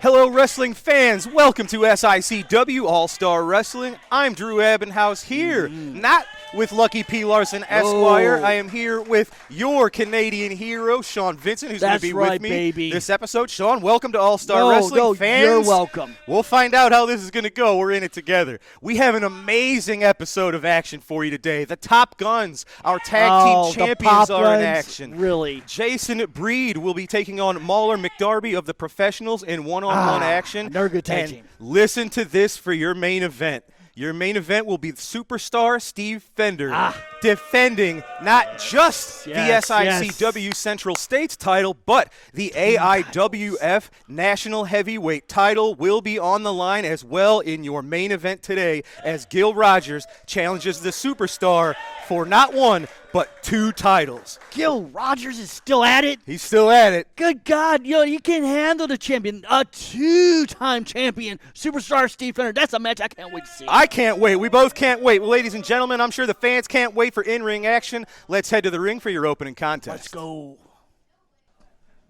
Hello, wrestling fans. Welcome to SICW All-Star Wrestling. I'm Drew Abbenhouse here, not with Lucky P. Larson Esquire. I am here with your Canadian hero, Sean Vincent, who's going to be with me this episode. Sean, welcome to All-Star Wrestling. Fans, you're welcome. We'll find out how this is going to go. We're in it together. We have an amazing episode of action for you today. The Top Guns, our tag team champions, are in action. Really? Jason Breed will be taking on Mauler McDarby of the Professionals in one-on-one action. They're a good tag team. Listen to this for your main event. Your main event will be superstar Steve Fender defending not just the SICW Central States title, but the AIWF National Heavyweight title will be on the line as well in your main event today as Gil Rogers challenges the superstar for not one, but 2 titles. Gil Rogers is still at it? He's still at it. Good God, you can't handle the champion. A 2-time champion, superstar Steve Fender. That's a match I can't wait to see. I can't wait. We both can't wait. Well, ladies and gentlemen, I'm sure the fans can't wait for in-ring action. Let's head to the ring for your opening contest. Let's go.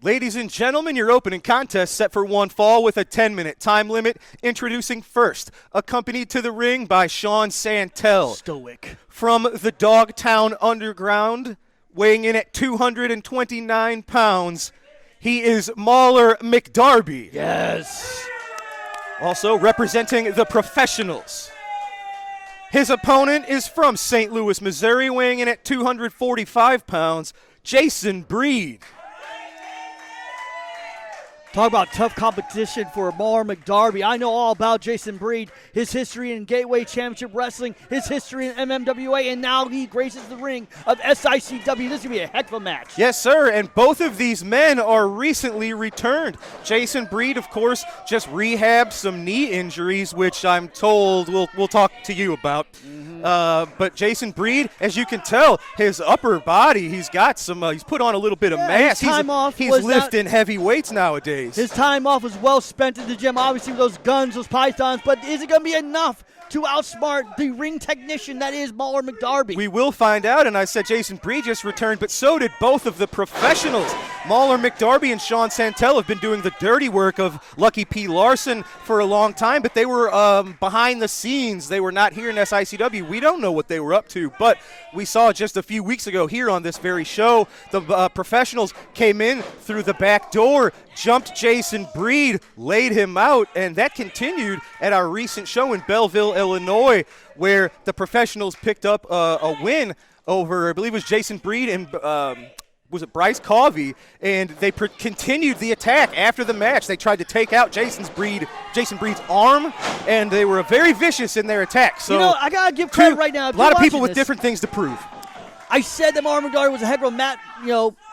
Ladies and gentlemen, your opening contest set for one fall with a 10-minute time limit. Introducing first, accompanied to the ring by Sean Santel. Stoic. From the Dogtown Underground, weighing in at 229 pounds, he is Mauler McDarby. Yes. Also representing the Professionals. His opponent is from St. Louis, Missouri, weighing in at 245 pounds, Jason Breed. Talk about tough competition for Mauler McDarby. I know all about Jason Breed, his history in Gateway Championship Wrestling, his history in MMWA, and now he graces the ring of SICW. This is going to be a heck of a match. Yes, sir, and both of these men are recently returned. Jason Breed, of course, just rehabbed some knee injuries, which I'm told we'll talk to you about. But Jason Breed, as you can tell, his upper body, he's got some, he's put on a little bit of mass. He's lifting heavy weights nowadays. His time off was well spent in the gym, obviously with those guns, those pythons, but is it going to be enough to outsmart the ring technician that is Mauler McDarby? We will find out, and I said Jason Breed just returned, but so did both of the Professionals. Mauler McDarby and Sean Santel have been doing the dirty work of Lucky P. Larson for a long time, but they were behind the scenes. They were not here in SICW. We don't know what they were up to, but we saw just a few weeks ago here on this very show, the Professionals came in through the back door, jumped Jason Breed, laid him out, and that continued at our recent show in Belleville, Illinois, where the Professionals picked up a win over, I believe it was Jason Breed and was it Bryce Coli, and they continued the attack after the match. They tried to take out Jason Breed's arm, and they were very vicious in their attack. So I got to give credit right now. A lot of people with different things to prove. I said that Mauler McDarby was a heck of a mat,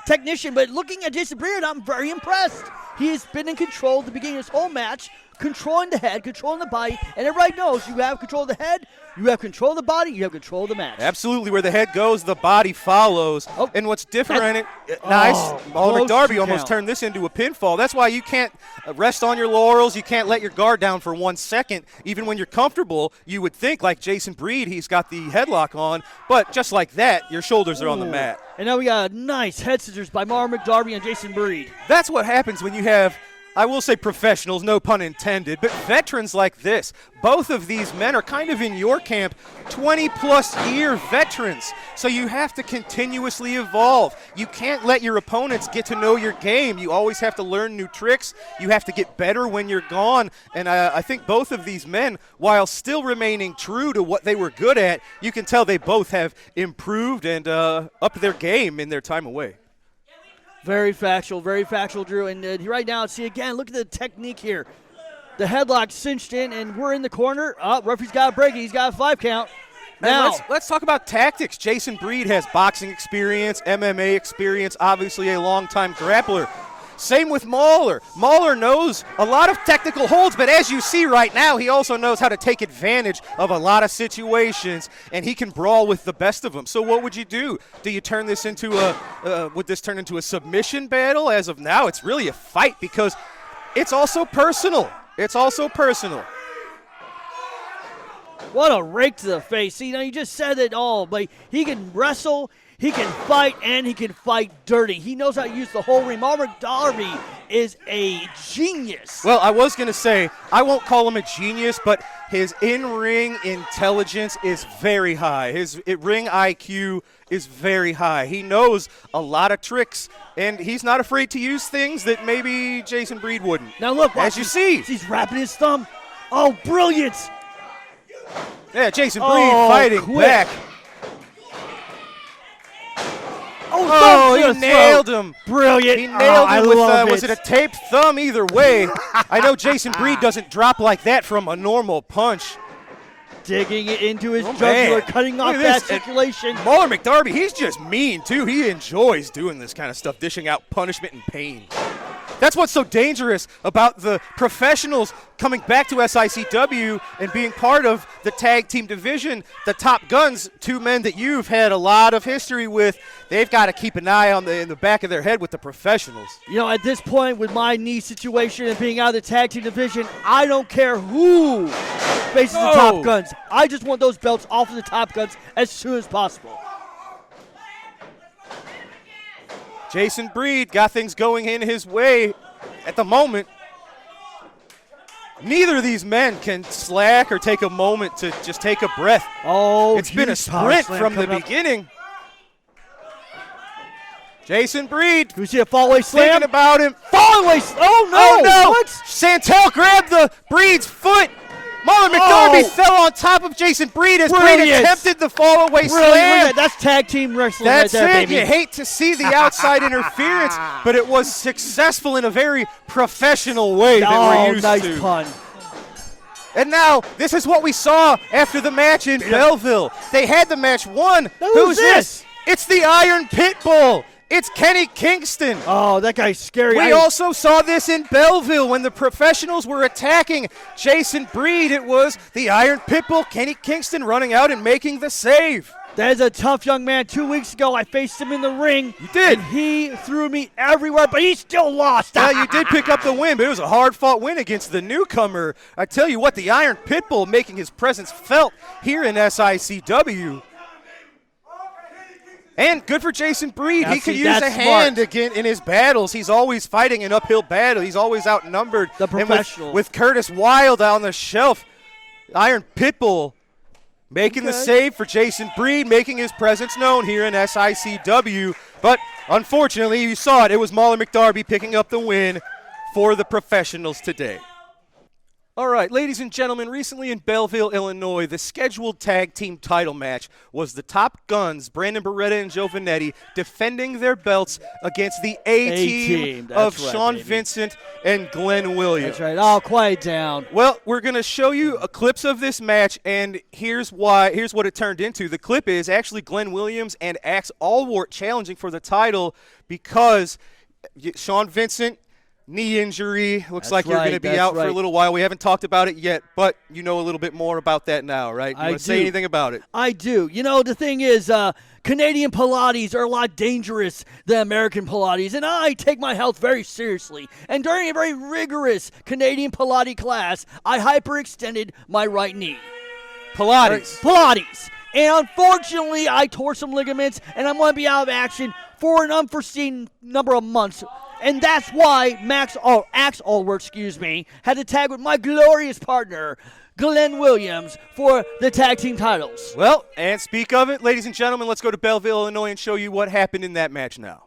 technician, but looking at Jason Breed, I'm very impressed. He has been in control at the beginning of this whole match, controlling the head, controlling the body, and everybody knows you have control of the head, you have control of the body, you have control of the match. Absolutely. Where the head goes, the body follows. Oh, and what's different, nice, Mauler McDarby almost turned this into a pinfall. That's why you can't rest on your laurels. You can't let your guard down for 1 second. Even when you're comfortable, you would think, like Jason Breed, he's got the headlock on, but just like that, your shoulders are on the mat. And now we got a nice head scissors by Mauler McDarby and Jason Breed. That's what happens when you have, I will say professionals, no pun intended, but veterans like this. Both of these men are kind of in your camp, 20-plus year veterans. So you have to continuously evolve. You can't let your opponents get to know your game. You always have to learn new tricks. You have to get better when you're gone. And I think both of these men, while still remaining true to what they were good at, you can tell they both have improved and upped their game in their time away. Very factual, Drew. And right now, see, again, look at the technique here. The headlock cinched in, and we're in the corner. Referee's got a break. He's got a 5 count. Now, let's talk about tactics. Jason Breed has boxing experience, MMA experience, obviously a longtime grappler. Same with Mauler. Mauler knows a lot of technical holds, but as you see right now, he also knows how to take advantage of a lot of situations, and he can brawl with the best of them. So what would you do? Do you turn this into would this turn into a submission battle? As of now, it's really a fight because it's also personal. What a rake to the face. See, you just said it all, but he can wrestle, he can fight, and he can fight dirty. He knows how to use the whole ring. McDarby is a genius. Well, I was going to say, I won't call him a genius, but his in-ring intelligence is very high. His ring IQ is very high. He knows a lot of tricks, and he's not afraid to use things that maybe Jason Breed wouldn't. Now look, as you see. He's wrapping his thumb. Oh, brilliant. Yeah, Jason Breed fighting back. Oh, he nailed him. Brilliant. He nailed him with, was it a taped thumb either way? I know Jason Breed doesn't drop like that from a normal punch. Digging it into his jugular, cutting off that circulation. Mauler McDarby, he's just mean, too. He enjoys doing this kind of stuff, dishing out punishment and pain. That's what's so dangerous about the professionals coming back to SICW and being part of the tag team division. The Top Guns, two men that you've had a lot of history with, they've got to keep an eye on in the back of their head with the professionals. You know, at this point with my knee situation and being out of the tag team division, I don't care who faces the Top Guns. I just want those belts off of the Top Guns as soon as possible. Jason Breed got things going in his way at the moment. Neither of these men can slack or take a moment to just take a breath. Oh, it's been a sprint from the beginning. Jason Breed. Do you see a fallaway slam? Thinking about him. Fallaway slam. Oh, no. Oh, no. What? Santel grabbed the Breed's foot. Mauler McDarby fell on top of Jason Breed as Breed attempted the fallaway slam. That's tag team wrestling That's right there, it. baby. You hate to see the outside interference, but it was successful in a very professional way that we're used nice to. Pun. And now, this is what we saw after the match in Belleville. They had the match won. Who's this? It's the Iron Pitbull. It's Kenny Kingston. Oh, that guy's scary. We also saw this in Belleville when the professionals were attacking Jason Breed. It was the Iron Pitbull, Kenny Kingston, running out and making the save. That is a tough young man. 2 weeks ago, I faced him in the ring. You did. And he threw me everywhere, but he still lost. Yeah, you did pick up the win, but it was a hard-fought win against the newcomer. I tell you what, the Iron Pitbull making his presence felt here in SICW. And good for Jason Breed. He could use a hand again in his battles. He's always fighting an uphill battle. He's always outnumbered. The professional. And with Curtis Wilde on the shelf, Iron Pitbull making the save for Jason Breed, making his presence known here in SICW. But unfortunately, you saw it. It was Mauler McDarby picking up the win for the professionals today. All right, ladies and gentlemen, recently in Belleville, Illinois, the scheduled tag team title match was the Top Guns, Brandon Beretta and Joe Vanetti, defending their belts against the A-team of Sean Vincent and Glenn Williams. That's right. Oh, quiet down. Well, we're going to show you clips of this match, and here's what it turned into. The clip is actually Glenn Williams and Axe Allwart challenging for the title because Sean Vincent, knee injury. Looks like you're going to be out for a little while. We haven't talked about it yet, but you know a little bit more about that now, right? You want to say anything about it? I do. You know, the thing is, Canadian Pilates are a lot dangerous than American Pilates, and I take my health very seriously. And during a very rigorous Canadian Pilates class, I hyperextended my right knee. Pilates. And unfortunately, I tore some ligaments, and I'm going to be out of action for an unforeseen number of months. And that's why Axe Allwart, had to tag with my glorious partner, Glenn Williams, for the tag team titles. Well, and speak of it, ladies and gentlemen, let's go to Belleville, Illinois, and show you what happened in that match now.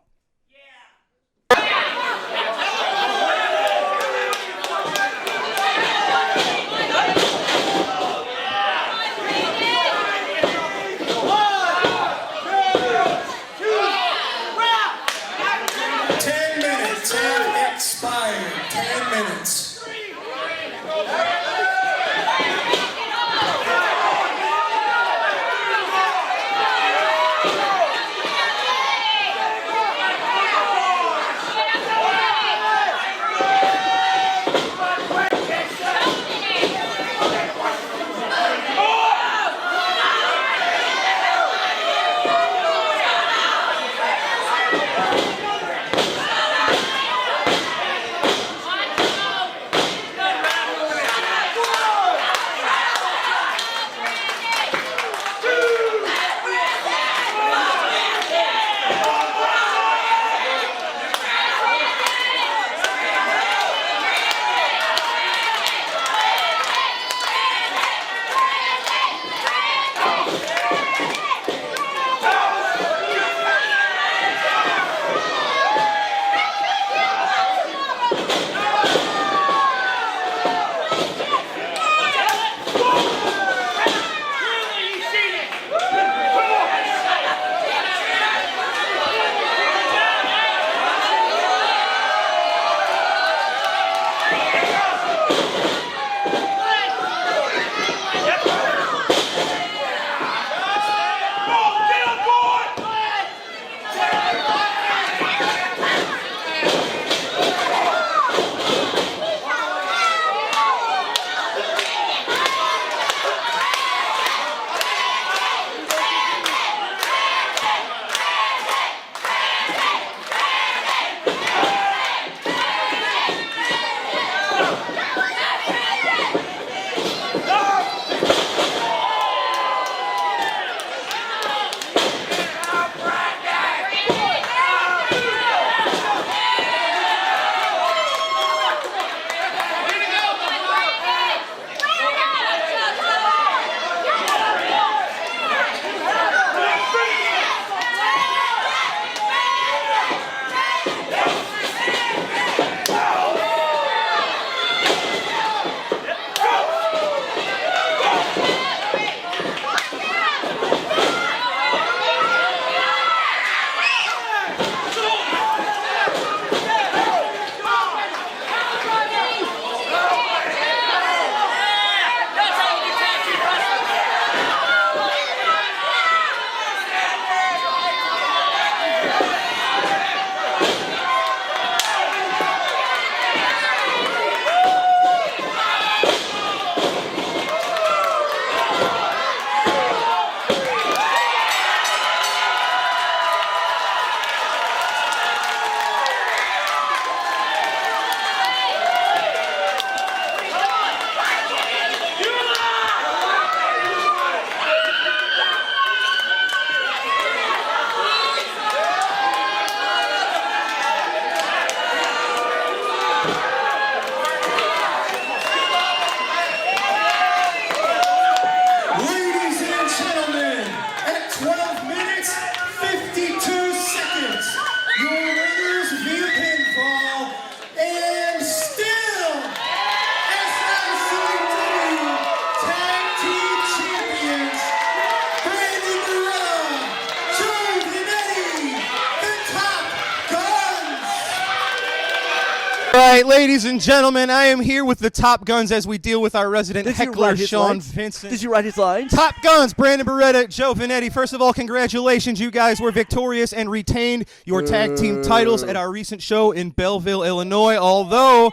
right, ladies and gentlemen, I am here with the Top Guns as we deal with our resident heckler, Sean Vincent. Did you write his lines? Top Guns, Brandon Beretta, Joe Vanetti. First of all, congratulations. You guys were victorious and retained your tag team titles at our recent show in Belleville, Illinois. Although,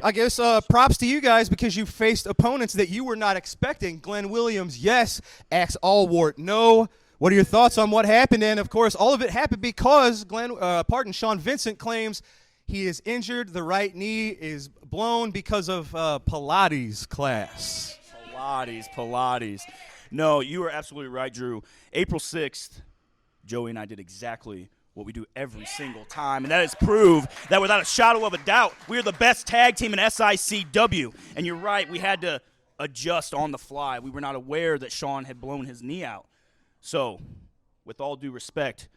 I guess props to you guys because you faced opponents that you were not expecting. Glenn Williams, yes. Axe Allwart, no. What are your thoughts on what happened? And, of course, all of it happened because Sean Vincent claims he is injured. The right knee is blown because of Pilates class. Pilates. No, you are absolutely right, Drew. April 6th, Joey and I did exactly what we do every single time, and that is prove that without a shadow of a doubt, we are the best tag team in SICW. And you're right, we had to adjust on the fly. We were not aware that Sean had blown his knee out. So, with all due respect,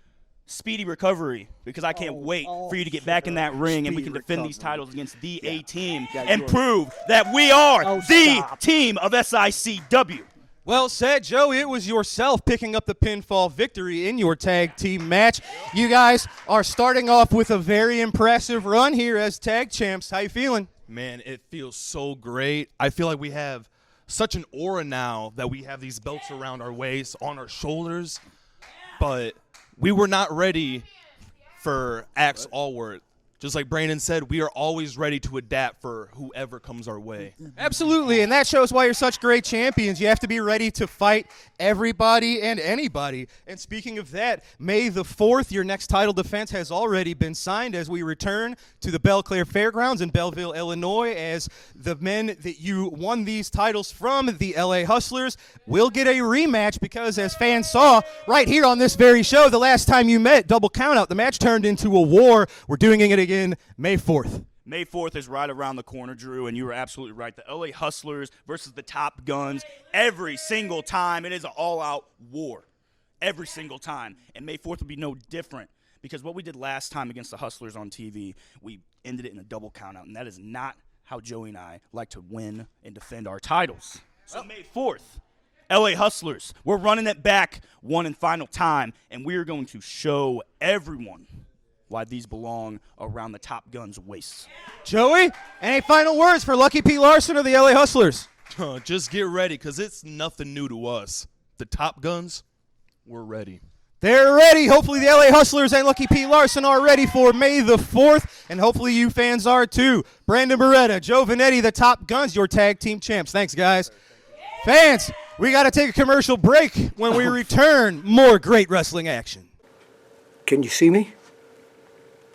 speedy recovery, because I can't wait for you to get back in that ring and we can defend these titles against the A-Team and prove that we are the team of SICW. Well said, Joe. It was yourself picking up the pinfall victory in your tag team match. You guys are starting off with a very impressive run here as tag champs. How you feeling? Man, it feels so great. I feel like we have such an aura now that we have these belts around our waist, on our shoulders, but we were not ready for Axe Allwart. Just like Brandon said, we are always ready to adapt for whoever comes our way. Absolutely, and that shows why you're such great champions. You have to be ready to fight everybody and anybody. And speaking of that, May the 4th, your next title defense has already been signed as we return to the Belle Claire Fairgrounds in Belleville, Illinois, as the men that you won these titles from, the LA Hustlers, will get a rematch because, as fans saw right here on this very show, the last time you met, double countout, the match turned into a war. We're doing it again May 4th. May 4th is right around the corner, Drew, and you were absolutely right. The LA Hustlers versus the Top Guns. Every single time, it is an all-out war. Every single time. And May 4th will be no different because what we did last time against the Hustlers on TV, we ended it in a double countout, and that is not how Joey and I like to win and defend our titles. So May 4th, LA Hustlers, we're running it back one and final time, and we are going to show everyone why these belong around the Top Gun's waists. Joey, any final words for Lucky P. Larson or the LA Hustlers? Just get ready, because it's nothing new to us. The Top Guns, we're ready. They're ready. Hopefully the LA Hustlers and Lucky P. Larson are ready for May the 4th, and hopefully you fans are too. Brandon Beretta, Joe Vanetti, the Top Guns, your tag team champs. Thanks, guys. Fans, we got to take a commercial break. When we return, more great wrestling action. Can you see me?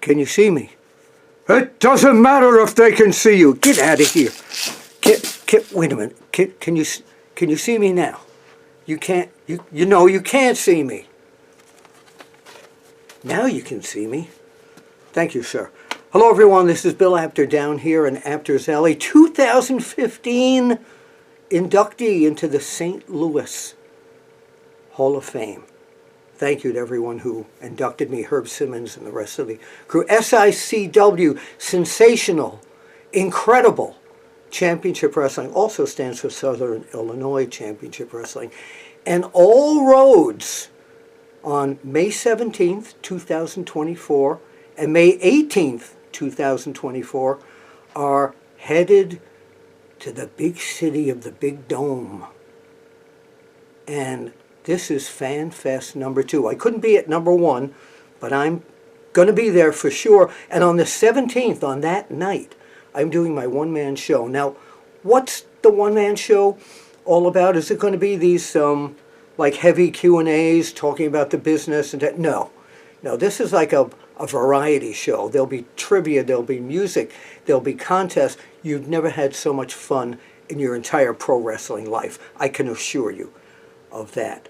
Can you see me? It doesn't matter if they can see you. Get out of here. Wait a minute. Can you see me now? You can't. You know you can't see me. Now you can see me. Thank you, sir. Hello, everyone. This is Bill Apter down here in Apter's Alley. 2015 inductee into the St. Louis Hall of Fame. Thank you to everyone who inducted me, Herb Simmons and the rest of the crew. SICW, sensational, incredible Championship Wrestling, also stands for Southern Illinois Championship Wrestling. And all roads on May 17th, 2024, and May 18th, 2024, are headed to the big city of the Big Dome. And this is FanFest number 2. I couldn't be at number 1, but I'm going to be there for sure. And on the 17th, on that night, I'm doing my one-man show. Now, what's the one-man show all about? Is it going to be these like heavy Q&As talking about the business and that? No, this is like a variety show. There'll be trivia, there'll be music, there'll be contests. You've never had so much fun in your entire pro wrestling life. I can assure you of that.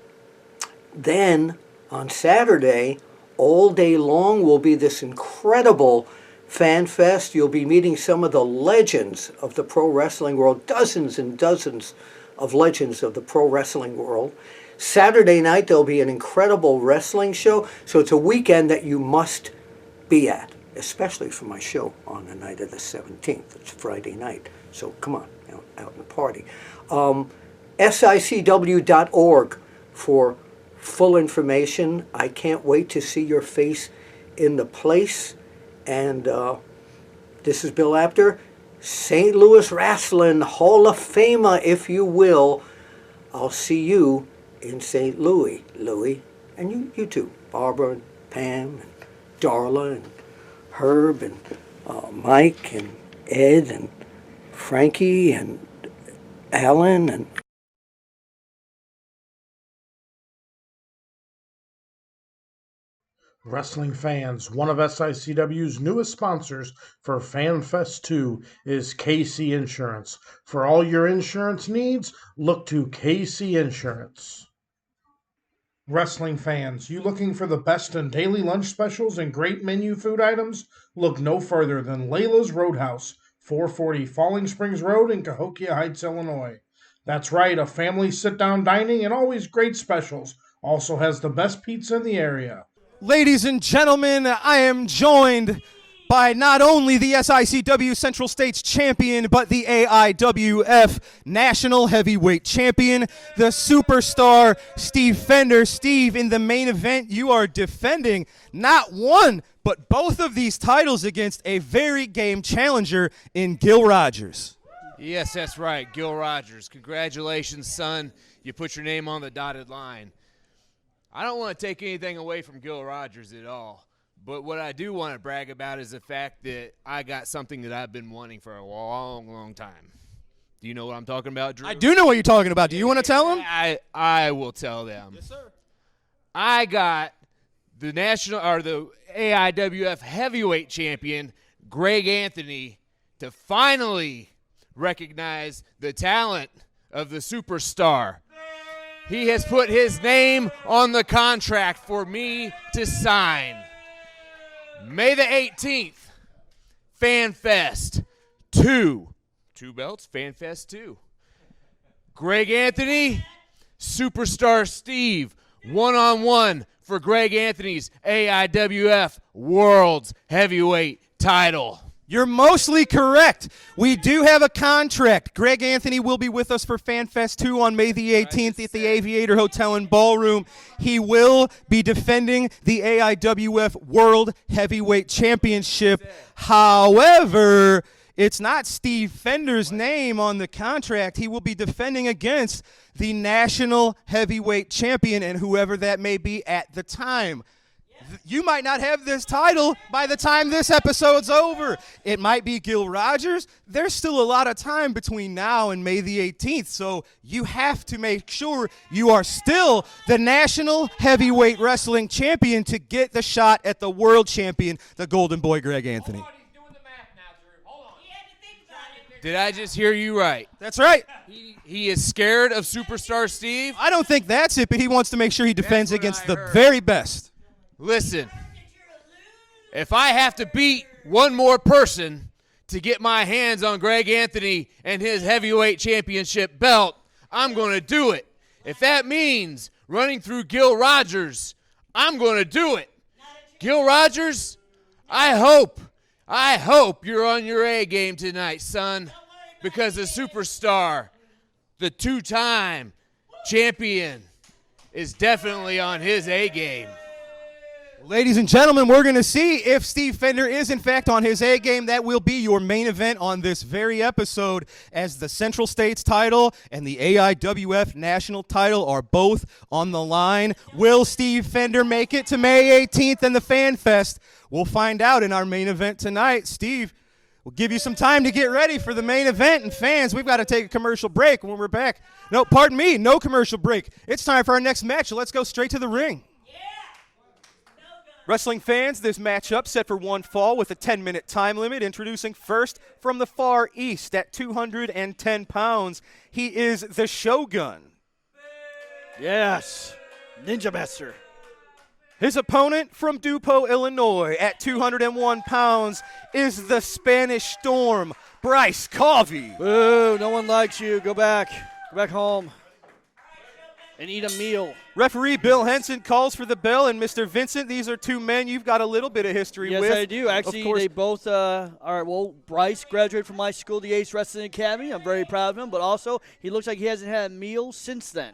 Then on Saturday, all day long will be this incredible Fan Fest. You'll be meeting some of the legends of the pro wrestling world, dozens and dozens of legends of the pro wrestling world. Saturday night, there'll be an incredible wrestling show. So it's a weekend that you must be at, especially for my show on the night of the 17th. It's Friday night. So come on, out in the party. SICW.org for full information. I can't wait to see your face in the place. And This is Bill Apter, St. Louis Wrestling Hall of Famer, if you will. I'll see you in St. Louis, Louie, and you too, Barbara and Pam and Darla and Herb and Mike and Ed and Frankie and Alan and Wrestling fans, one of SICW's newest sponsors for FanFest 2 is KC Insurance. For all your insurance needs, look to KC Insurance. Wrestling fans, you looking for the best in daily lunch specials and great menu food items? Look no further than Layla's Roadhouse, 440 Falling Springs Road in Cahokia Heights, Illinois. That's right, a family sit-down dining and always great specials. Also has the best pizza in the area. Ladies and gentlemen, I am joined by not only the SICW Central States champion, but the AIWF National Heavyweight Champion, the superstar Steve Fender. Steve, in the main event, you are defending not one, but both of these titles against a very game challenger in Gil Rogers. Yes, that's right, Gil Rogers. Congratulations, son. You put your name on the dotted line. I don't want to take anything away from Gil Rogers at all, but what I do want to brag about is the fact that I got something that I've been wanting for a long, long time. Do you know what I'm talking about, Drew? I do know what you're talking about. Do you want to tell them? I will tell them. Yes, sir. I got the AIWF heavyweight champion, Greg Anthony, to finally recognize the talent of the superstar. He has put his name on the contract for me to sign. May the 18th, FanFest 2. 2 belts, FanFest 2. Greg Anthony, Superstar Steve, one-on-one for Greg Anthony's AIWF World's Heavyweight title. You're mostly correct. We do have a contract. Greg Anthony will be with us for FanFest 2 on May the 18th at the Aviator Hotel and Ballroom. He will be defending the AIWF World Heavyweight Championship. However, it's not Steve Fender's name on the contract. He will be defending against the National Heavyweight Champion and whoever that may be at the time. You might not have this title by the time this episode's over. It might be Gil Rogers. There's still a lot of time between now and May the 18th, so you have to make sure you are still the National Heavyweight Wrestling Champion to get the shot at the World Champion, the Golden Boy Greg Anthony. Did I just hear you right? That's right. He is scared of Superstar Steve? I don't think that's it, but he wants to make sure he defends against the very best. Listen, if I have to beat one more person to get my hands on Greg Anthony and his heavyweight championship belt, I'm going to do it. If that means running through Gil Rogers, I'm going to do it. Gil Rogers, I hope you're on your A game tonight, son, because the superstar, the two-time champion, is definitely on his A game. Ladies and gentlemen, we're going to see if Steve Fender is, in fact, on his A game. That will be your main event on this very episode, as the Central States title and the AIWF National title are both on the line. Will Steve Fender make it to May 18th and the FanFest? We'll find out in our main event tonight. Steve, we'll give you some time to get ready for the main event. And fans, we've got to take a commercial break when we're back. No, pardon me, no commercial break. It's time for our next match. Let's go straight to the ring. Wrestling fans, this matchup set for one fall with a 10-minute time limit. Introducing first from the Far East at 210 pounds, he is the Shogun. Yes, Ninja Master. His opponent from Dupo, Illinois at 201 pounds is the Spanish Storm, Bryce Coli. Boo, no one likes you. Go back. Go back home and eat a meal. Referee Bill Henson calls for the bell, and Mr. Vincent, these are two men you've got a little bit of history with. Yes, I do. Actually, they both are, well, Bryce graduated from my school, the Ace Wrestling Academy. I'm very proud of him, but also he looks like he hasn't had a meal since then.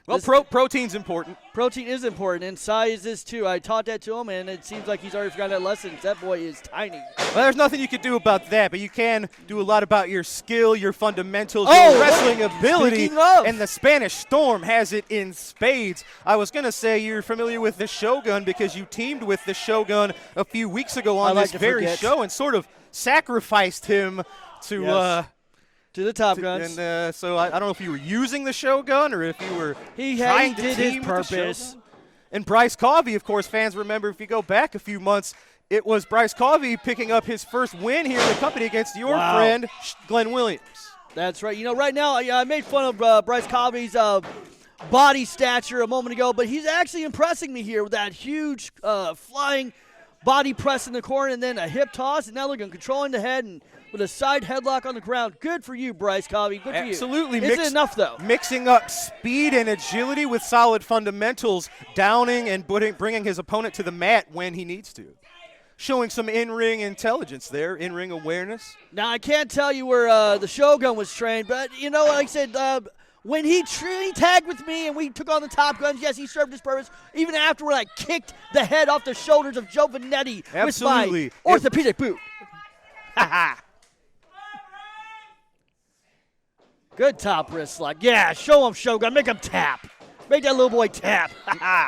Well, protein's important. Protein is important, and size is too. I taught that to him, and it seems like he's already forgotten that lesson. That boy is tiny. Well, there's nothing you can do about that, but you can do a lot about your skill, your fundamentals, your wrestling ability, Speaking of. and the Spanish Storm has it in spades. I was going to say you're familiar with the Shogun because you teamed with the Shogun a few weeks ago on this very show and sort of sacrificed him to to the Top Guns. And so I don't know if you were using the Shogun or if you were trying to did team his with the purpose. Shogun. And Bryce Covey, of course, fans remember if you go back a few months, it was Bryce Covey picking up his first win here in the company against your friend, Glenn Williams. That's right. You know, right now, I made fun of Bryce Covey's body stature a moment ago, but he's actually impressing me here with that huge flying body press in the corner and then a hip toss, and now look at controlling the head and with a side headlock on the ground. Good for you, Bryce Covey. Good for you. Absolutely. Isn't it enough, though? Mixing up speed and agility with solid fundamentals, downing and bringing his opponent to the mat when he needs to. Showing some in-ring intelligence there, in-ring awareness. Now, I can't tell you where the Shogun was trained, but, you know, like I said, when he tagged with me and we took on the Top Guns, yes, he served his purpose. Even afterward, I kicked the head off the shoulders of Joe Vanetti with my orthopedic boot. Good top wrist lock. Yeah, show him, Shogun. Make him tap. Make that little boy tap.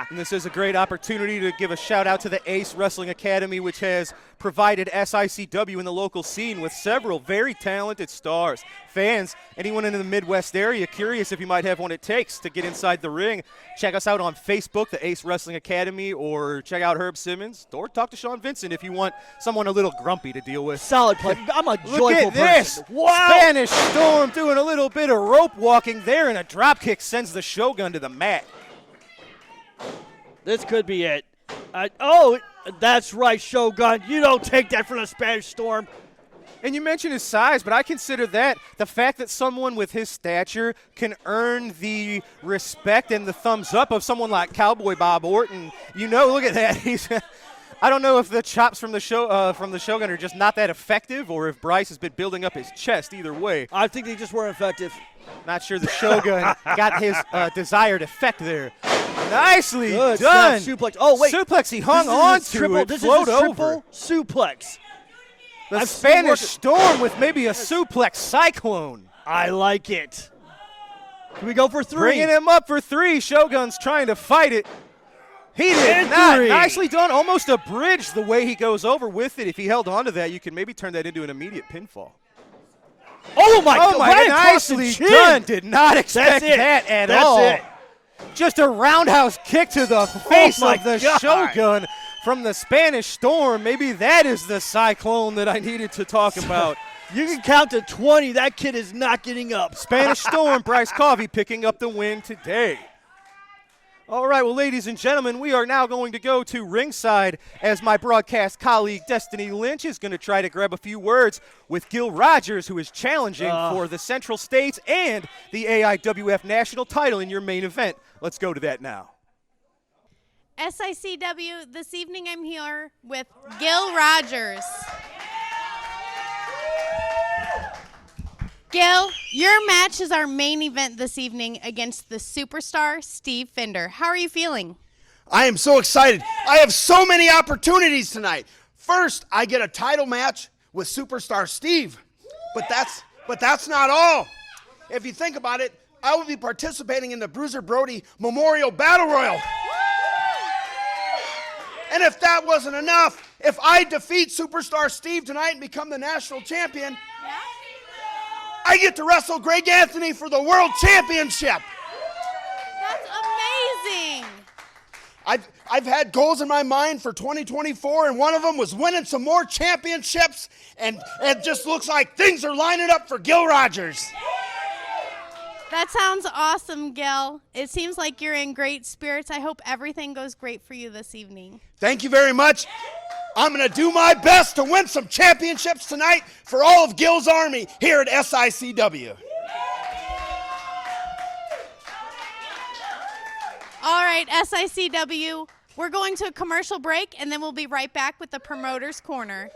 And this is a great opportunity to give a shout-out to the Ace Wrestling Academy, which has provided SICW in the local scene with several very talented stars. Fans, anyone in the Midwest area curious if you might have what it takes to get inside the ring, check us out on Facebook, the Ace Wrestling Academy, or check out Herb Simmons, or talk to Sean Vincent if you want someone a little grumpy to deal with. Solid play. I'm a joyful Look at this. person. Wow. Spanish Storm doing a little bit of rope walking there, and a drop kick sends the Shogun to the mat. This could be it. That's right, Shogun. You don't take that from the Spanish Storm. And you mentioned his size, but I consider that the fact that someone with his stature can earn the respect and the thumbs up of someone like Cowboy Bob Orton. You know, look at that. I don't know if the chops from the Shogun are just not that effective, or if Bryce has been building up his chest. Either way, I think they just weren't effective. Not sure the Shogun got his desired effect there. Nicely Good done. suplex. Oh wait, suplex he hung on to. It This flowed is a triple over. suplex. The Spanish Storm with maybe a suplex cyclone. I like it. Can we go for three? Bringing him up for three. Shogun's trying to fight it. He did And not. three. Nicely done. Almost a bridge the way he goes over with it. If he held on to that, you can maybe turn that into an immediate pinfall. Oh my God! Right across the nicely chin. done. Did not expect that at all. That's it. Just a roundhouse kick to the face my of the God. Shogun from the Spanish Storm. Maybe that is the cyclone that I needed to talk about. You can count to 20. That kid is not getting up. Spanish Storm, Bryce Covey picking up the win today. All right, well, ladies and gentlemen, we are now going to go to ringside as my broadcast colleague Destiny Lynch is going to try to grab a few words with Gil Rogers, who is challenging for the Central States and the AIWF National title in your main event. Let's go to that now. SICW, this evening I'm here with Gil Rogers. Gil, your match is our main event this evening against the superstar Steve Fender. How are you feeling? I am so excited. I have so many opportunities tonight. First, I get a title match with superstar Steve. But that's not all. If you think about it, I will be participating in the Bruiser Brody Memorial Battle Royal. And if that wasn't enough, if I defeat superstar Steve tonight and become the national champion, I get to wrestle Greg Anthony for the World Championship. That's amazing. I've had goals in my mind for 2024, and one of them was winning some more championships, and it just looks like things are lining up for Gil Rogers. That sounds awesome, Gil. It seems like you're in great spirits. I hope everything goes great for you this evening. Thank you very much. I'm going to do my best to win some championships tonight for all of Gil's Army here at SICW. All right, SICW, we're going to a commercial break, and then we'll be right back with the Promoter's Corner.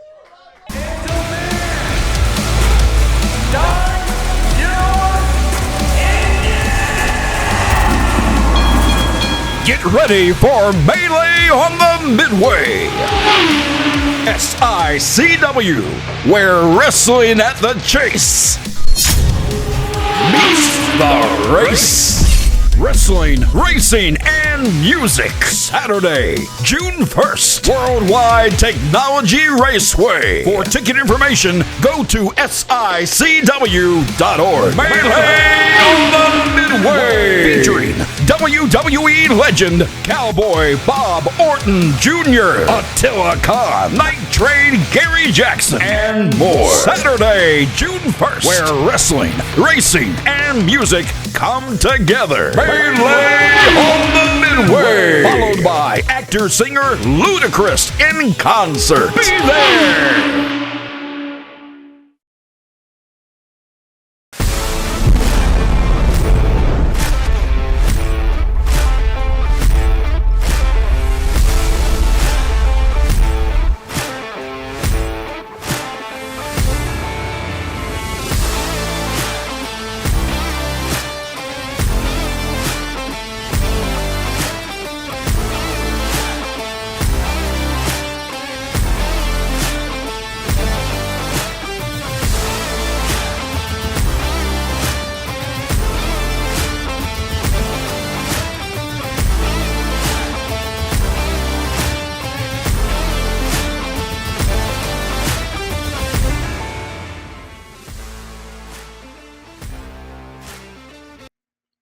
Get ready for Melee on the Midway. SICW, where wrestling at the chase meets the race. Wrestling, racing, and music. Saturday, June 1st. Worldwide Technology Raceway. For ticket information, go to SICW.org. Melee on the Midway. Featuring WWE legend Cowboy Bob Orton Jr., Attila Khan, Night Train Gary Jackson, and more. Saturday, June 1st, where wrestling, racing, and music come together. Melee on the Midway. Followed by actor-singer Ludacris in concert. Be there!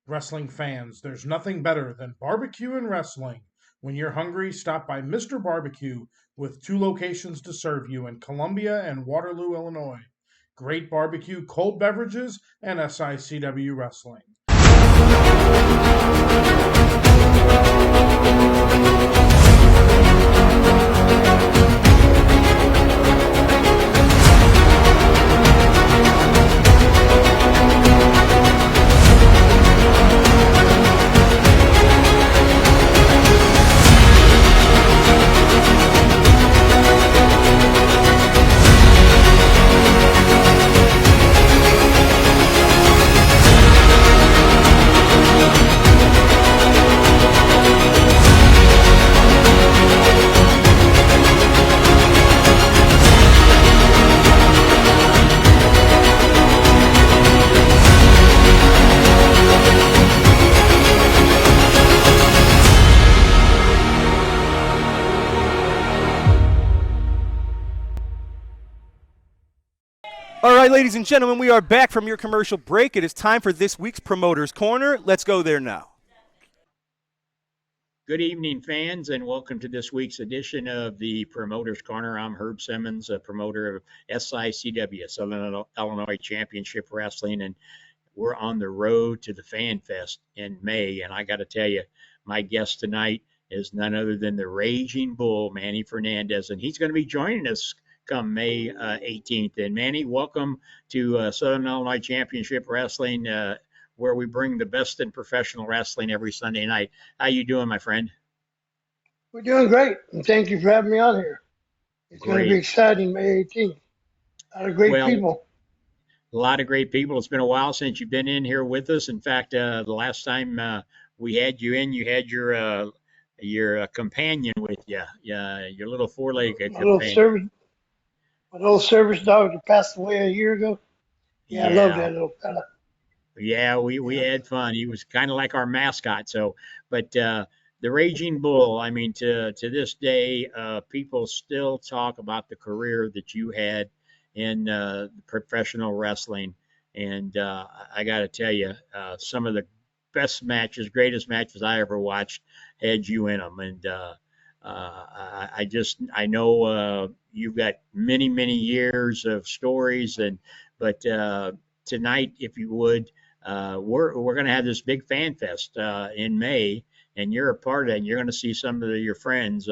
Wrestling fans, there's nothing better than barbecue and wrestling. When you're hungry, stop by Mr. Barbecue with 2 locations to serve you in Columbia and Waterloo, Illinois. Great barbecue, cold beverages, and SICW wrestling. All right, ladies and gentlemen, we are back from your commercial break. It is time for this week's Promoter's Corner. Let's go there now. Good evening, fans, and welcome to this week's edition of the Promoter's Corner. I'm Herb Simmons, a promoter of SICW, Southern Illinois Championship Wrestling, and we're on the road to the FanFest in May. And I got to tell you, my guest tonight is none other than the Raging Bull, Manny Fernandez, and he's going to be joining us come May 18th. And Manny, welcome to Southern Illinois Championship Wrestling, where we bring the best in professional wrestling every Sunday night. How you doing, my friend? We're doing great, and thank you for having me on here. It's going to be exciting, May 18th. A lot of great people. A lot of great people. It's been a while since you've been in here with us. In fact, the last time we had you in, you had your companion with you, your little four-legged companion. My little service dog that passed away a year ago. Yeah, I love that little fella. Yeah, we had fun. He was kind of like our mascot. So, but the Raging Bull, I mean, to this day, people still talk about the career that you had in professional wrestling. And I got to tell you, some of the best matches, greatest matches I ever watched had you in them. And I know you've got many, many years of stories. But tonight, if you would, we're going to have this big fan fest in May, and you're a part of it. And you're going to see some of your friends.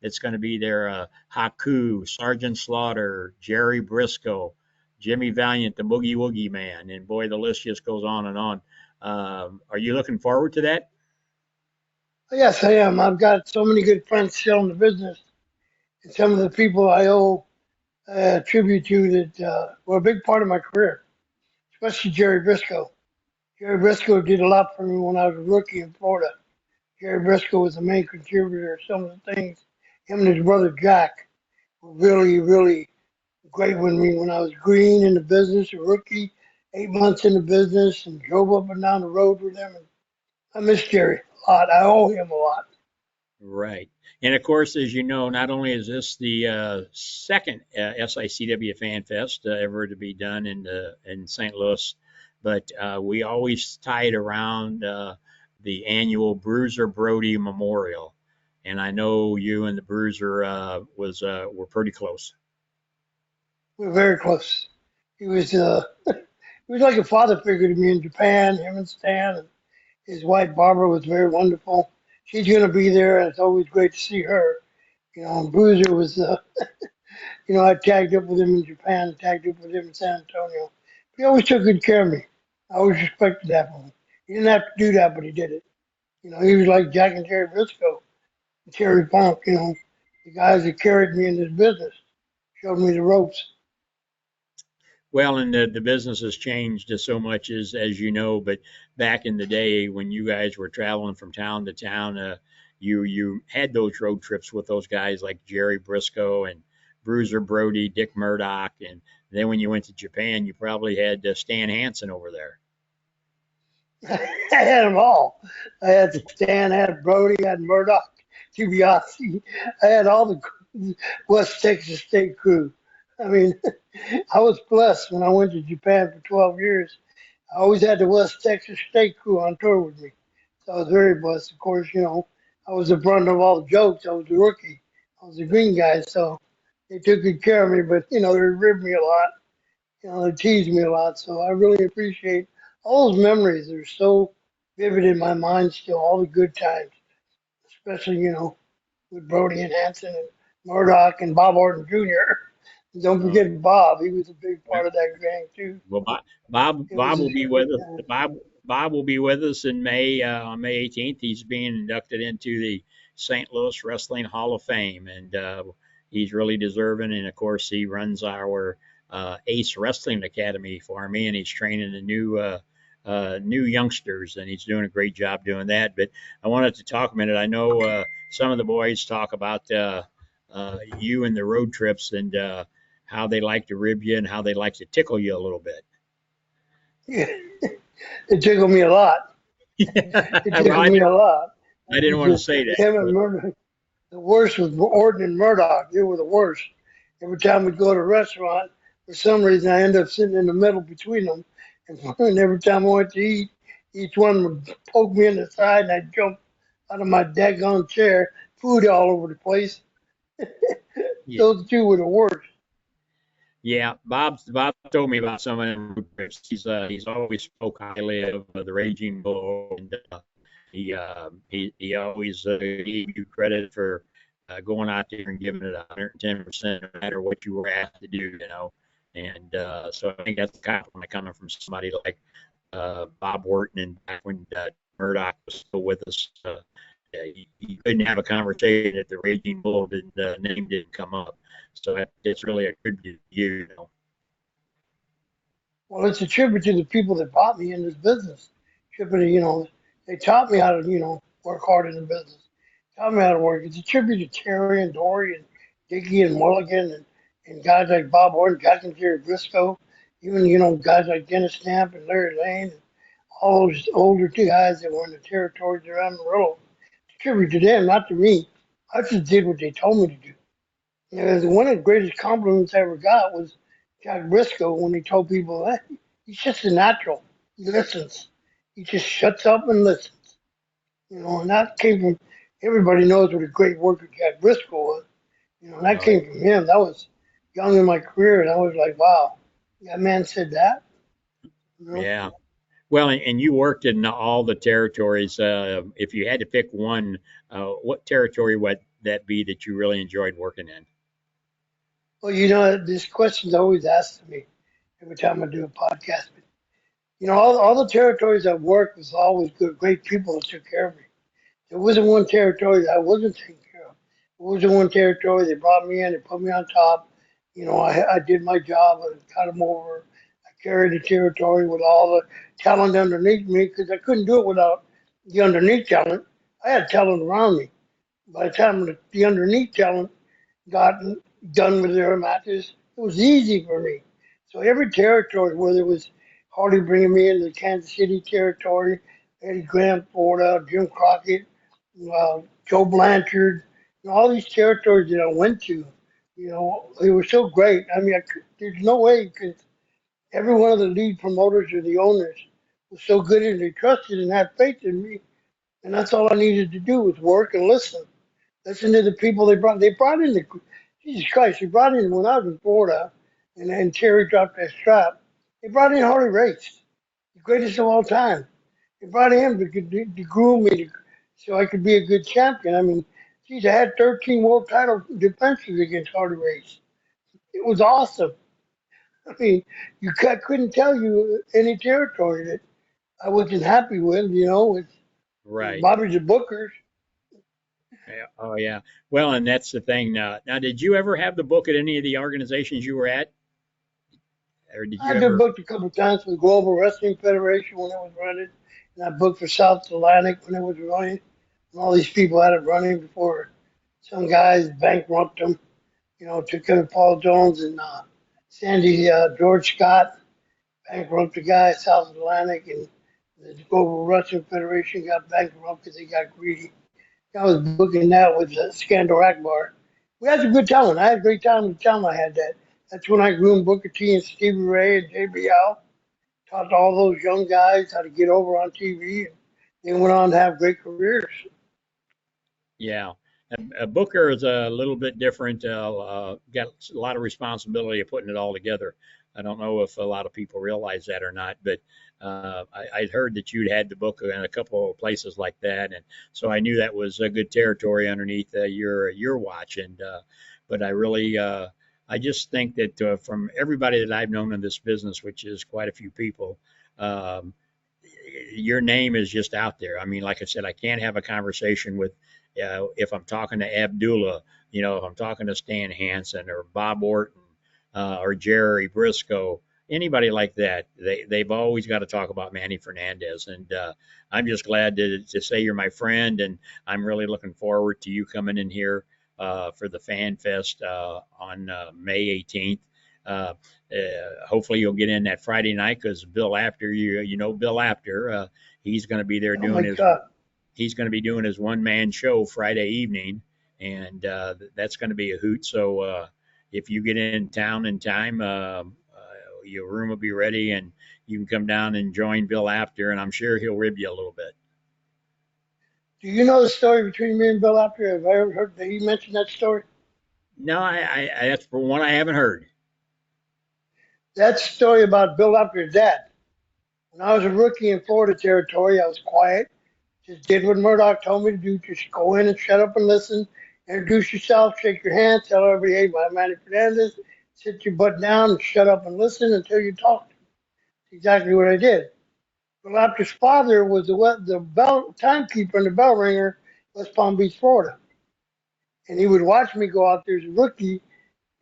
It's going to be there: Haku, Sergeant Slaughter, Jerry Briscoe, Jimmy Valiant, the Boogie Woogie Man, and boy, the list just goes on and on. Are you looking forward to that? Yes, I am. I've got so many good friends still in the business, and some of the people I owe tribute to that were a big part of my career, especially Jerry Briscoe. Jerry Briscoe did a lot for me when I was a rookie in Florida. Jerry Briscoe was the main contributor to some of the things. Him and his brother Jack were really, really great with me when I was green in the business, a rookie, 8 months in the business, and drove up and down the road with them. And I miss Jerry a lot. I owe him a lot. Right. And of course, as you know, not only is this the second SICW Fan Fest ever to be done in St. Louis, but we always tie it around the annual Bruiser Brody Memorial. And I know you and the Bruiser were pretty close. We were very close. He was he was like a father figure to me in Japan. Him and Stan and his wife Barbara was very wonderful. She's going to be there, and it's always great to see her. And Bruiser was, I tagged up with him in Japan, tagged up with him in San Antonio. He always took good care of me. I always respected that from him. He didn't have to do that, but he did it. He was like Jack and Jerry Briscoe, and Terry Funk, the guys that carried me in this business, showed me the ropes. Well, and the business has changed so much as you know, but back in the day when you guys were traveling from town to town, you had those road trips with those guys like Jerry Briscoe and Bruiser Brody, Dick Murdoch, and then when you went to Japan, you probably had Stan Hansen over there. I had them all. I had Stan, I had Brody, I had Murdoch, DiBiase. I had all the West Texas State crew. I mean, I was blessed when I went to Japan for 12 years. I always had the West Texas State crew on tour with me. So I was very blessed. Of course, I was the brunt of all the jokes. I was the rookie. I was the green guy. So they took good care of me, but, they ribbed me a lot. They teased me a lot. So I really appreciate all those memories. They're so vivid in my mind still, all the good times, especially, with Brody and Hanson and Murdoch and Bob Orton Jr. Don't forget Bob. He was a big part of that gang too. Well, Bob will be with us. Bob will be with us in May on May 18th. He's being inducted into the St. Louis Wrestling Hall of Fame, and he's really deserving. And of course, he runs our Ace Wrestling Academy for me, and he's training the new youngsters, and he's doing a great job doing that. But I wanted to talk a minute. I know some of the boys talk about you and the road trips and how they like to rib you and how they like to tickle you a little bit. Yeah, it tickled me a lot. It tickled me a lot. I didn't want to say that. Him and Murdoch. The worst was Orton and Murdoch. They were the worst. Every time we'd go to a restaurant, for some reason I ended up sitting in the middle between them. And every time I went to eat, each one would poke me in the side, and I'd jump out of my daggone chair, food all over the place. Yeah. Those two were the worst. Yeah, Bob told me about some of them road trips. He's always spoke highly of the Raging Bull, and he always gave you credit for going out there and giving it 110%, no matter what you were asked to do, And so I think that's a compliment coming from somebody like Bob Orton, and back when Murdoch was still with us. You couldn't have a conversation if the Raging Bull name didn't come up. So it's really a tribute to you, Well, it's a tribute to the people that brought me in this business. They taught me how to, work hard in the business. Taught me how to work. It's a tribute to Terry and Dory and Dickie and Mulligan and guys like Bob Orton, Jack and Jerry Briscoe, even, guys like Dennis Stamp and Larry Lane, and all those older two guys that were in the territories around the world. It's a tribute to them, not to me. I just did what they told me to do. One of the greatest compliments I ever got was Jack Briscoe when he told people, hey, he's just a natural. He listens. He just shuts up and listens. And that came from, everybody knows what a great worker Jack Briscoe was. And that came from him. That was young in my career, and I was like, wow, that man said that. Yeah. Well, and you worked in all the territories. If you had to pick one, what territory would that be that you really enjoyed working in? Well, this question's always asked to me every time I do a podcast. But, all the territories I've worked was always good, great people that took care of me. There wasn't one territory that I wasn't taken care of. There wasn't one territory they brought me in, they put me on top. I did my job, I got them over. I carried the territory with all the talent underneath me because I couldn't do it without the underneath talent. I had talent around me. By the time the underneath talent got done with their matches, it was easy for me. So every territory, whether it was Hardy bringing me into the Kansas City territory, Eddie Grant, Florida, Jim Crockett, Joe Blanchard, and all these territories that I went to, they were so great. I mean, there's no way because every one of the lead promoters or the owners was so good and they trusted and had faith in me. And that's all I needed to do was work and listen. Listen to the people they brought. They brought in Jesus Christ, they brought in, when I was in Florida and Terry dropped that strap, they brought in Harley Race, the greatest of all time. They brought him to groom me so I could be a good champion. I mean, geez, I had 13 world title defenses against Harley Race. It was awesome. I mean, couldn't tell you any territory that I wasn't happy with, with Right. Bobby the Bookers. Yeah. Oh, yeah. Well, and that's the thing. Now, did you ever have the book at any of the organizations you were at? Or did you I got booked a couple of times for the Global Wrestling Federation when it was running, and I booked for South Atlantic when it was running. And all these people had it running before some guys bankrupted them. Took in Paul Jones and Sandy George Scott, bankrupted the guy at South Atlantic, and the Global Wrestling Federation got bankrupt because they got greedy. I was booking that with Scandal Akbar. We had some good talent. I had a great time with the talent I had that. That's when I groomed Booker T and Stevie Ray and JBL. Taught all those young guys how to get over on TV. And they went on to have great careers. Yeah. Booker is a little bit different. Got a lot of responsibility of putting it all together. I don't know if a lot of people realize that or not, but I'd heard that you'd had the book in a couple of places like that, and so I knew that was a good territory underneath your watch. And but I just think that from everybody that I've known in this business, which is quite a few people, your name is just out there. I mean, like I said, I can't have a conversation with if I'm talking to Abdullah, if I'm talking to Stan Hansen or Bob Orton or Jerry Briscoe, anybody like that, they've always got to talk about Manny Fernandez. And I'm just glad to say you're my friend, and I'm really looking forward to you coming in here for the FanFest on May 18th. Hopefully you'll get in that Friday night because Bill Apter, Bill Apter, he's going to be there he's going to be doing his one-man show Friday evening, and that's going to be a hoot. So if you get in town in time, your room will be ready, and you can come down and join Bill Apter, and I'm sure he'll rib you a little bit. Do you know the story between me and Bill Apter? Have I ever heard that he mentioned that story? No, I that's for one I haven't heard. That story about Bill Apter's dad. When I was a rookie in Florida territory, I was quiet. Just did what Murdoch told me to do. Just go in and shut up and listen. Introduce yourself, shake your hand, tell everybody, hey, I'm Manny Fernandez. Sit your butt down and shut up and listen until you talk. That's exactly what I did. Bill Apter's father was the bell timekeeper and the bell ringer in West Palm Beach, Florida. And he would watch me go out there as a rookie,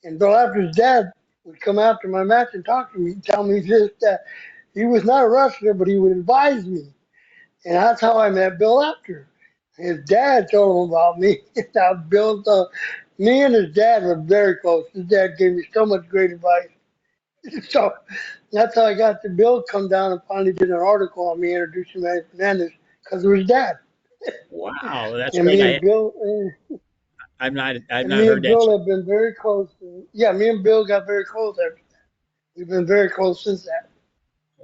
and Bill Apter's dad would come after my match and talk to me, tell me this, that. He was not a wrestler, but he would advise me. And that's how I met Bill Apter. His dad told him about me. Now, me and his dad were very close. His dad gave me so much great advice. So that's how I got to Bill come down and finally did an article on me introducing Manny Fernandez because of his dad. Wow, that's and great. Me and Bill, I've not me heard and that. Bill have been very close. Me and Bill got very close after that. We've been very close since that.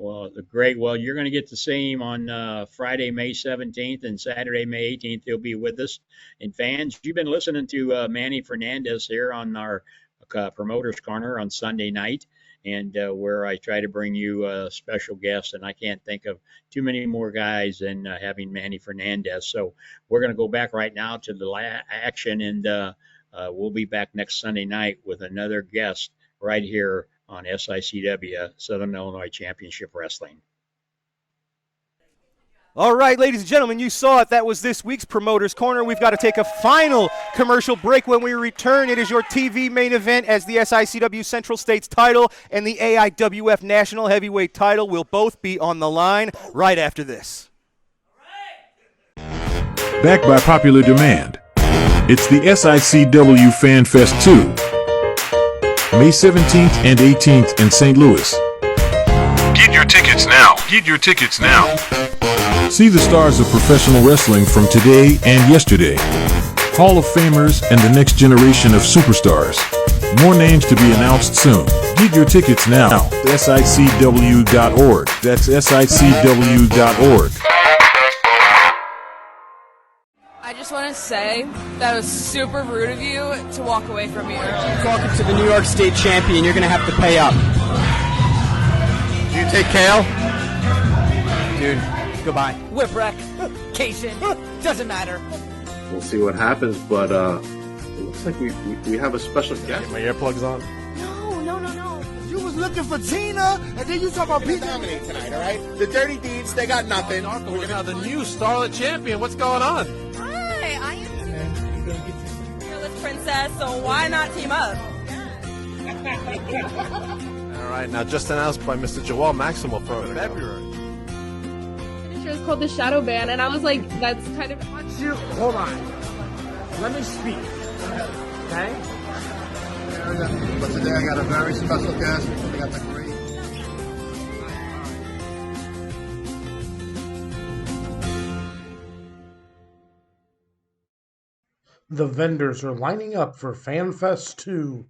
Well, great. Well, you're going to get to see him on Friday, May 17th, and Saturday, May 18th. He'll be with us. And fans, you've been listening to Manny Fernandez here on our Promoters Corner on Sunday night, and where I try to bring you a special guest. And I can't think of too many more guys than having Manny Fernandez. So we're going to go back right now to the action, and we'll be back next Sunday night with another guest right here on SICW, Southern Illinois Championship Wrestling. All right, ladies and gentlemen, you saw it. That was this week's Promoters Corner. We've got to take a final commercial break. When we return, it is your TV main event as the SICW Central States title and the AIWF National Heavyweight title will both be on the line right after this. backed by popular demand. It's the SICW FanFest 2, May 17th and 18th in St. Louis. Get your tickets now. Get your tickets now. See the stars of professional wrestling from today and yesterday. Hall of Famers and the next generation of superstars. More names to be announced soon. Get your tickets now. SICW.org. That's SICW.org. I just want to say that was super rude of you to walk away from me. Keep talking to the New York State champion. You're going to have to pay up. Do you take Kale? Dude, goodbye. Whipwreck, Cation, doesn't matter. We'll see what happens, but it looks like we have a special guest. Get my earplugs on. No. You was looking for Tina, and then you talk about Pete dominate tonight, all right? The Dirty Deeds, they got nothing. We're now the new Starlet champion. What's going on? Hi, I am fearless princess, so why not team up? All right, now just announced by Mr. Joel Maximo for February. It was called the Shadow Band, and I was like, that's kind of... Hold on. Let me speak. Okay? But today I got a very special guest. I got the great. The vendors are lining up for FanFest 2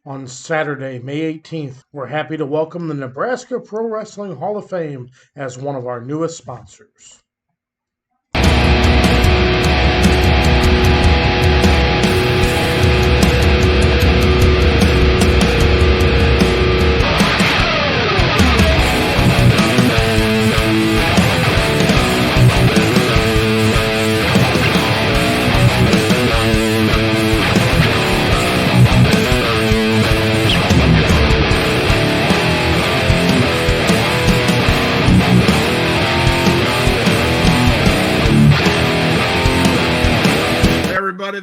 on Saturday, May 18th. We're happy to welcome the Nebraska Pro Wrestling Hall of Fame as one of our newest sponsors.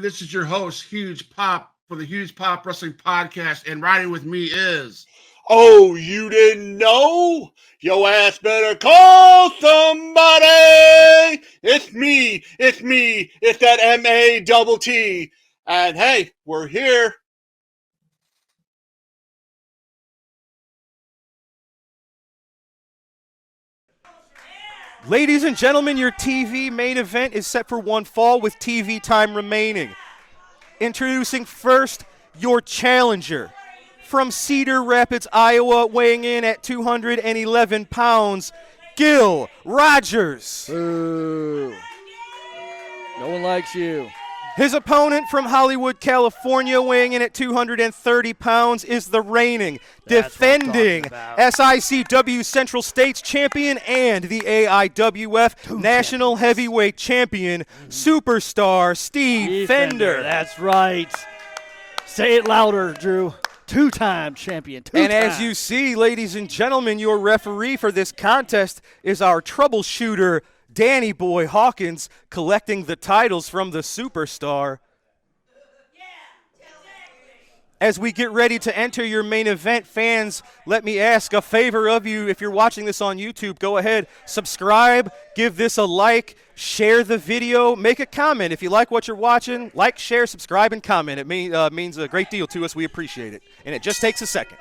This is your host, Huge Pop, for the Huge Pop Wrestling Podcast, and riding with me is... Oh, you didn't know? Your ass better call somebody! It's me, it's that M-A-double-T. And hey, we're here. Ladies and gentlemen, your TV main event is set for one fall with TV time remaining. Introducing first, your challenger. From Cedar Rapids, Iowa, weighing in at 211 pounds, Gil Rogers. Boo. No one likes you. His opponent from Hollywood, California, weighing in at 230 pounds, is the reigning, defending SICW Central States champion and the AIWF National Heavyweight Champion, Superstar Steve Fender. That's right. Say it louder, Drew. Two-time champion. And as you see, ladies and gentlemen, your referee for this contest is our troubleshooter, Danny Boy Hawkins, collecting the titles from the Superstar. As we get ready to enter your main event, fans, let me ask a favor of you. If you're watching this on YouTube, go ahead, subscribe, give this a like, share the video, make a comment. If you like what you're watching, like, share, subscribe, and comment. It means a great deal to us. We appreciate it. And it just takes a second.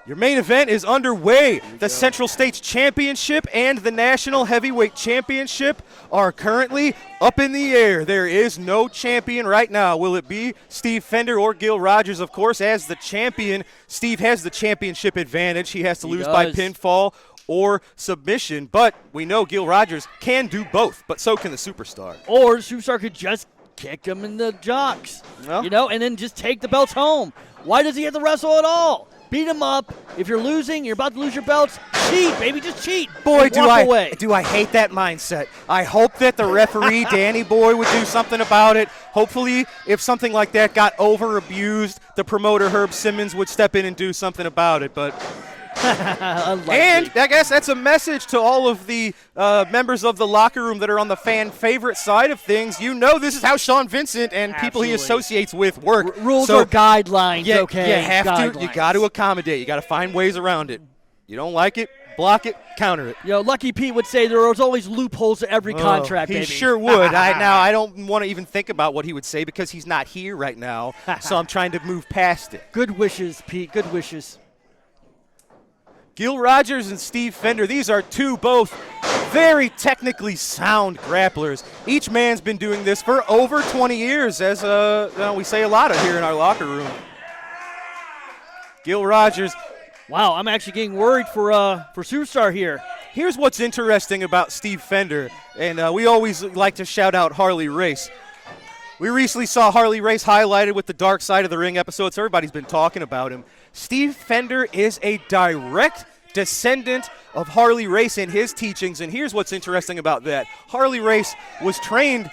Your main event is underway. The Central States Championship and the National Heavyweight Championship are currently up in the air. There is no champion right now. Will it be Steve Fender or Gil Rogers? Of course, as the champion, Steve has the championship advantage. He has to lose by pinfall or submission, but we know Gil Rogers can do both, but so can the Superstar. Or the Superstar could just kick him in the jocks, and then just take the belts home. Why does he have to wrestle at all? Beat him up. If you're losing, you're about to lose your belts, cheat, baby, just cheat. Boy, do I hate that mindset. I hope that the referee, Danny Boy, would do something about it. Hopefully, if something like that got over-abused, the promoter, Herb Simmons, would step in and do something about it. But and I guess that's a message to all of the members of the locker room that are on the fan favorite side of things. You know this is how Sean Vincent and people he associates with work. Rules or guidelines, okay? You have to. You got to accommodate. You got to find ways around it. You don't like it, block it, counter it. Lucky Pete would say there was always loopholes to every contract, He baby. sure would. I don't want to even think about what he would say because he's not here right now, so I'm trying to move past it. Good wishes, Pete. Good wishes. Gil Rogers and Steve Fender, these are two both very technically sound grapplers. Each man's been doing this for over 20 years, as we say a lot of here in our locker room. Gil Rogers. Wow, I'm actually getting worried for Superstar here. Here's what's interesting about Steve Fender, and we always like to shout out Harley Race. We recently saw Harley Race highlighted with the Dark Side of the Ring episode, so everybody's been talking about him. Steve Fender is a direct descendant of Harley Race and his teachings, and here's what's interesting about that. Harley Race was trained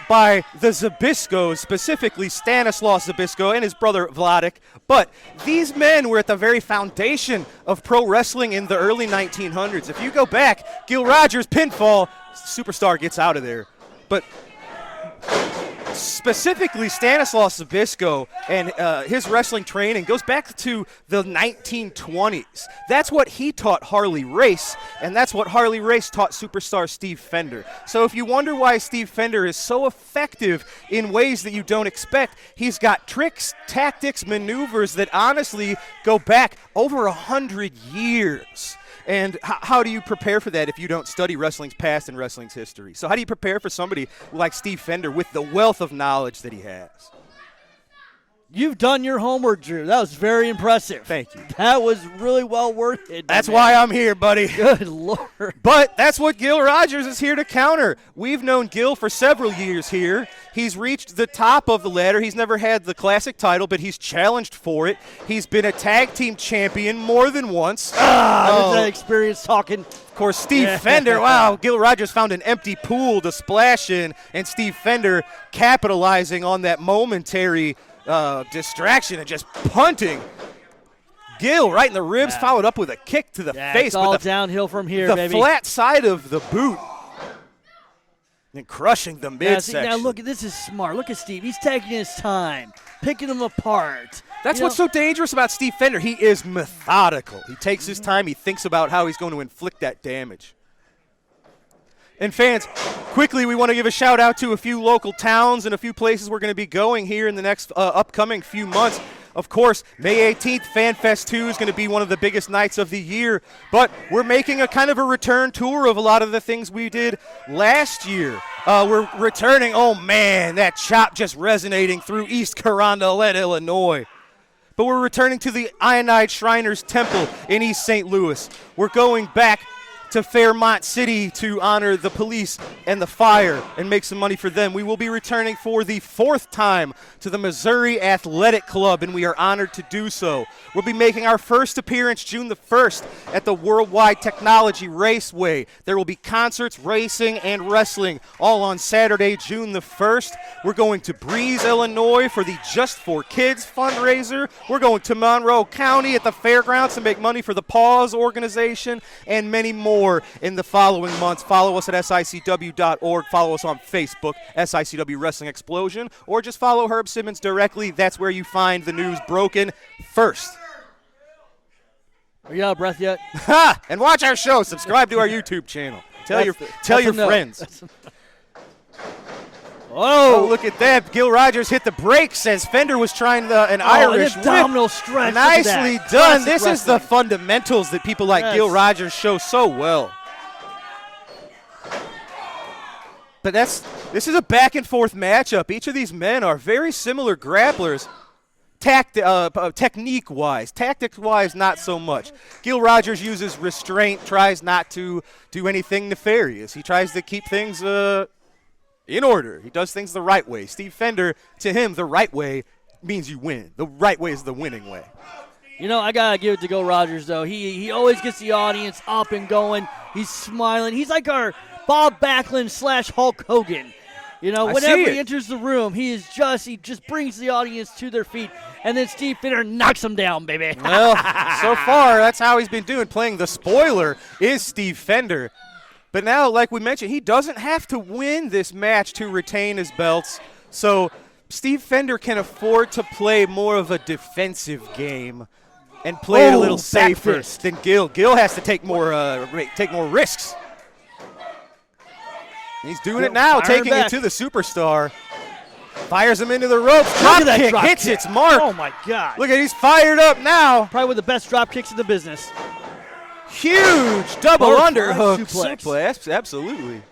by the Zbyszkos, specifically Stanislaus Zbyszko and his brother Vladik, but these men were at the very foundation of pro wrestling in the early 1900s. If you go back, Gil Rogers, pinfall, Superstar gets out of there. But specifically Stanislaus Zbyszko and his wrestling training goes back to the 1920s. That's what he taught Harley Race, and that's what Harley Race taught Superstar Steve Fender. So if you wonder why Steve Fender is so effective in ways that you don't expect, he's got tricks, tactics, maneuvers that honestly go back over 100 years. And how do you prepare for that if you don't study wrestling's past and wrestling's history? So how do you prepare for somebody like Steve Fender with the wealth of knowledge that he has? You've done your homework, Drew. That was very impressive. Thank you. That was really well worth it. That's why I'm here, buddy. Good Lord. But that's what Gil Rogers is here to counter. We've known Gil for several years here. He's reached the top of the ladder. He's never had the classic title, but he's challenged for it. He's been a tag team champion more than once. There's that experience talking. Of course, Steve Fender, wow, Gil Rogers found an empty pool to splash in, and Steve Fender capitalizing on that momentary distraction and just punting. Gil right in the ribs, followed up with a kick to the face. It's all with downhill from here, the baby. flat side of the boot. And crushing the midsection. Now look, this is smart. Look at Steve. He's taking his time, picking them apart. That's what's so dangerous about Steve Fender. He is methodical. He takes his time. He thinks about how he's going to inflict that damage. And fans, quickly, we want to give a shout out to a few local towns and a few places we're going to be going here in the next upcoming few months. Of course, May 18th, FanFest 2 is going to be one of the biggest nights of the year, but we're making a kind of a return tour of a lot of the things we did last year. We're returning, oh man, that chop just resonating through East Carondelet, Illinois. But we're returning to the Ionide Shriners Temple in East St. Louis. We're going back to Fairmont City to honor the police and the fire and make some money for them. We will be returning for the 4th time to the Missouri Athletic Club, and we are honored to do so. We'll be making our first appearance June the 1st at the Worldwide Technology Raceway. There will be concerts, racing, and wrestling all on Saturday, June the 1st. We're going to Breeze, Illinois for the Just for Kids fundraiser. We're going to Monroe County at the fairgrounds to make money for the Paws organization, and many more in the following months. Follow us at SICW.org. Follow us on Facebook, SICW Wrestling Explosion, or just follow Herb Simmons directly. That's where you find the news broken first. Are you out of breath yet? Ha! And watch our show. Subscribe to our YouTube channel. Tell your friends. Oh, look at that. Gil Rogers hit the brakes as Fender was trying an Irish whip. Abdominal stretch. Nicely done. This is the fundamentals that people like Gil Rogers show so well. But this is a back and forth matchup. Each of these men are very similar grapplers. Technique-wise. Tactics-wise, not so much. Gil Rogers uses restraint, tries not to do anything nefarious. He tries to keep things in order. He does things the right way. Steve Fender, to him, the right way means you win. The right way is the winning way. You know, I got to give it to Gil Rogers, though. He always gets the audience up and going. He's smiling. He's like our Bob Backlund / Hulk Hogan. You know, whenever he enters the room, he just brings the audience to their feet, and then Steve Fender knocks them down, baby. Well, so far, that's how he's been doing. Playing the spoiler is Steve Fender. But now, like we mentioned, he doesn't have to win this match to retain his belts. So Steve Fender can afford to play more of a defensive game and play it a little back safer fist. than Gil. Gil has to take more risks. He's doing it now, firing taking back. it to the superstar. Fires him into the ropes. Drop at that kick drop hits kick. its mark. Oh, my God. Look at he's fired up now. Probably one of the best drop kicks in the business. Huge double Butterfly underhook suplex. Absolutely.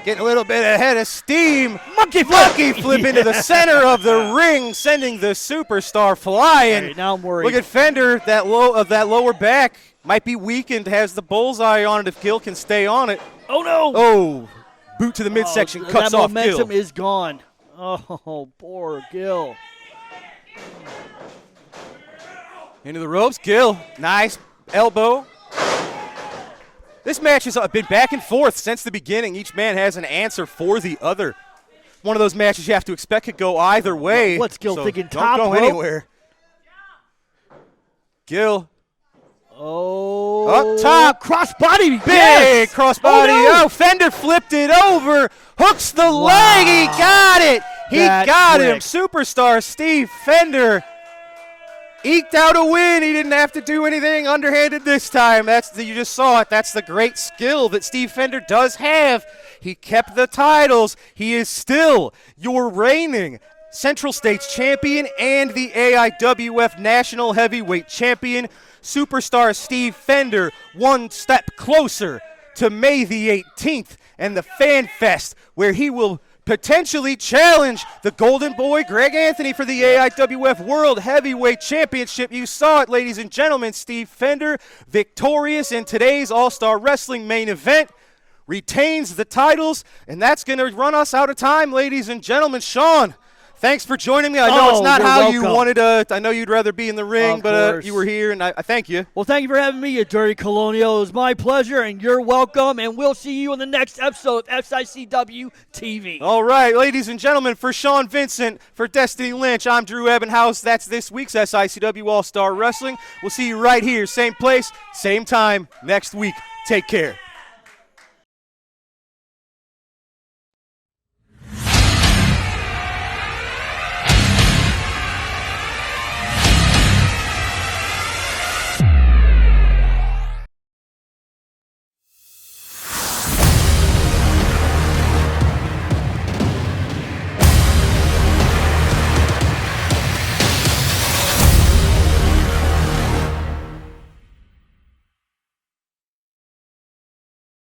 Getting a little bit ahead of steam. Monkey flip. Flip into the center of the ring, sending the superstar flying. All right, now I'm worried. Look at Fender. That lower back might be weakened. Has the bullseye on it if Gil can stay on it. Oh, no. Oh, boot to the midsection cuts that off momentum Gil. is gone. Oh, poor Gil. Into the ropes, Gil. Nice elbow. This match has been back and forth since the beginning. Each man has an answer for the other. One of those matches you have to expect could go either way. What's Gil thinking? Don't Top go rope? anywhere. Gil. Oh. Up top. Crossbody. Big Yes. crossbody. Oh, no. Fender flipped it over. Hooks the leg. He got it. He That got quick. him. Superstar Steve Fender eked out a win. He didn't have to do anything underhanded this time. You just saw it. That's the great skill that Steve Fender does have. He kept the titles. He is still your reigning Central States champion and the AIWF National Heavyweight Champion. Superstar Steve Fender one step closer to May the 18th and the FanFest, where he will potentially challenge the Golden Boy Greg Anthony for the AIWF World Heavyweight Championship. You saw it, ladies and gentlemen. Steve Fender, victorious in today's All-Star Wrestling main event, retains the titles, and that's going to run us out of time, ladies and gentlemen. Sean, thanks for joining me. I know it's not you're how welcome. you wanted to. I know you'd rather be in the ring, Of but course. you were here, and I thank you. Well, thank you for having me, you dirty colonial. It was my pleasure, and you're welcome. And we'll see you in the next episode of SICW TV. All right, ladies and gentlemen, for Sean Vincent, for Destiny Lynch, I'm Drew Ebenhouse. That's this week's SICW All-Star Wrestling. We'll see you right here, same place, same time, next week. Take care.